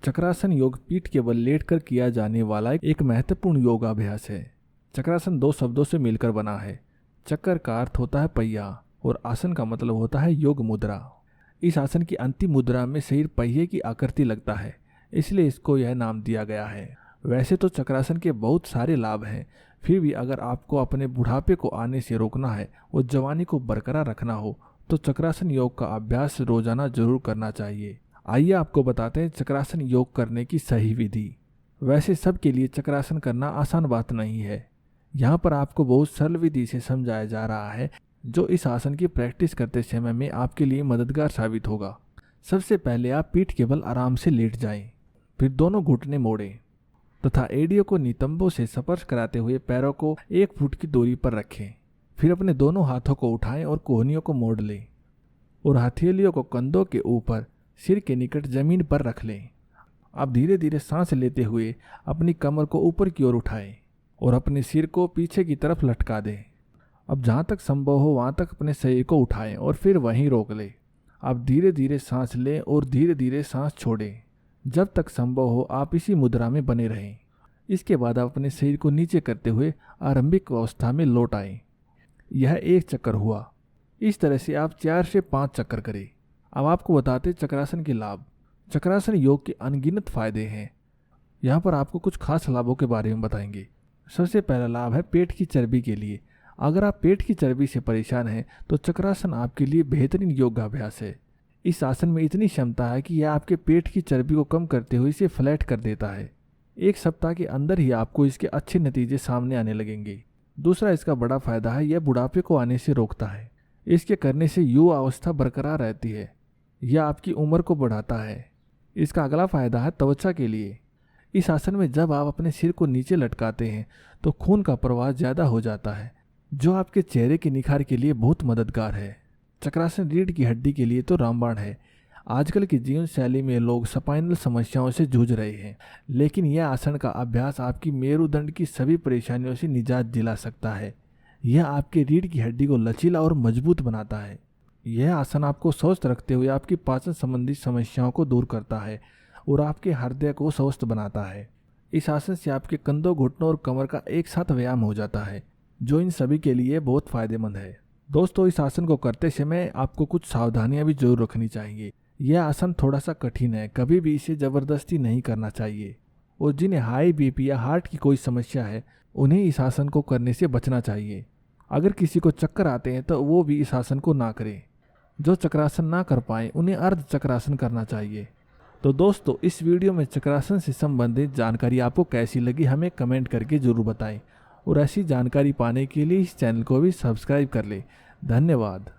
चक्रासन योग पीठ के बल लेटकर किया जाने वाला एक महत्वपूर्ण योगाभ्यास है। चक्रासन दो शब्दों से मिलकर बना है। चक्र का अर्थ होता है पहिया और आसन का मतलब होता है योग मुद्रा। इस आसन की अंतिम मुद्रा में शरीर पहिए की आकृति लगता है, इसलिए इसको यह नाम दिया गया है। वैसे तो चक्रासन के बहुत सारे लाभ हैं, फिर भी अगर आपको अपने बुढ़ापे को आने से रोकना है और जवानी को बरकरार रखना हो तो चक्रासन योग का अभ्यास रोजाना जरूर करना चाहिए। आइए आपको बताते हैं चक्रासन योग करने की सही विधि। वैसे सबके लिए चक्रासन करना आसान बात नहीं है। यहाँ पर आपको बहुत सरल विधि से समझाया जा रहा है जो इस आसन की प्रैक्टिस करते समय में आपके लिए मददगार साबित होगा। सबसे पहले आप पीठ के बल आराम से लेट जाएं, फिर दोनों घुटने मोड़ें तथा एड़ियों को नितंबों से स्पर्श कराते हुए पैरों को 1 फुट की दूरी पर रखें। फिर अपने दोनों हाथों को उठाएं और कोहनियों को मोड़ लें और हथेलियों को कंधों के ऊपर सिर के निकट जमीन पर रख लें। अब धीरे धीरे सांस लेते हुए अपनी कमर को ऊपर की ओर उठाएं और अपने सिर को पीछे की तरफ लटका दें। अब जहाँ तक संभव हो वहाँ तक अपने शरीर को उठाएं और फिर वहीं रोक लें। अब धीरे धीरे सांस लें और धीरे धीरे सांस छोड़ें। जब तक संभव हो आप इसी मुद्रा में बने रहें। इसके बाद आप अपने शरीर को नीचे करते हुए आरंभिक अवस्था में लौट आएं। यह 1 चक्कर हुआ। इस तरह से आप 4 से 5 चक्कर करें। अब आपको बताते चक्रासन के लाभ। चक्रासन योग के अनगिनत फायदे हैं। यहाँ पर आपको कुछ खास लाभों के बारे में बताएंगे। सबसे पहला लाभ है पेट की चर्बी के लिए। अगर आप पेट की चर्बी से परेशान हैं तो चक्रासन आपके लिए बेहतरीन योगाभ्यास है। इस आसन में इतनी क्षमता है कि यह आपके पेट की चर्बी को कम करते हुए इसे फ्लैट कर देता है। 1 सप्ताह के अंदर ही आपको इसके अच्छे नतीजे सामने आने लगेंगे। दूसरा इसका बड़ा फायदा है यह बुढ़ापे को आने से रोकता है। इसके करने से युवा अवस्था बरकरार रहती है। यह आपकी उम्र को बढ़ाता है। इसका अगला फायदा है त्वचा के लिए। इस आसन में जब आप अपने सिर को नीचे लटकाते हैं तो खून का प्रवाह ज़्यादा हो जाता है, जो आपके चेहरे के निखार के लिए बहुत मददगार है। चक्रासन रीढ़ की हड्डी के लिए तो रामबाण है। आजकल की जीवन शैली में लोग स्पाइनल समस्याओं से जूझ रहे हैं, लेकिन यह आसन का अभ्यास आपकी मेरुदंड की सभी परेशानियों से निजात दिला सकता है। यह आपके रीढ़ की हड्डी को लचीला और मजबूत बनाता है। यह आसन आपको स्वस्थ रखते हुए आपकी पाचन संबंधी समस्याओं को दूर करता है और आपके हृदय को स्वस्थ बनाता है। इस आसन से आपके कंधों, घुटनों और कमर का एक साथ व्यायाम हो जाता है, जो इन सभी के लिए बहुत फायदेमंद है। दोस्तों, इस आसन को करते समय आपको कुछ सावधानियां भी जरूर रखनी चाहिए। यह आसन थोड़ा सा कठिन है, कभी भी इसे जबरदस्ती नहीं करना चाहिए। और जिन्हें हाई बीपी या हार्ट की कोई समस्या है उन्हें इस आसन को करने से बचना चाहिए। अगर किसी को चक्कर आते हैं तो वो भी इस आसन को ना करें। जो चक्रासन ना कर पाए उन्हें अर्ध चक्रासन करना चाहिए। तो दोस्तों, इस वीडियो में चक्रासन से संबंधित जानकारी आपको कैसी लगी हमें कमेंट करके जरूर बताएं और ऐसी जानकारी पाने के लिए इस चैनल को भी सब्सक्राइब कर लें। धन्यवाद।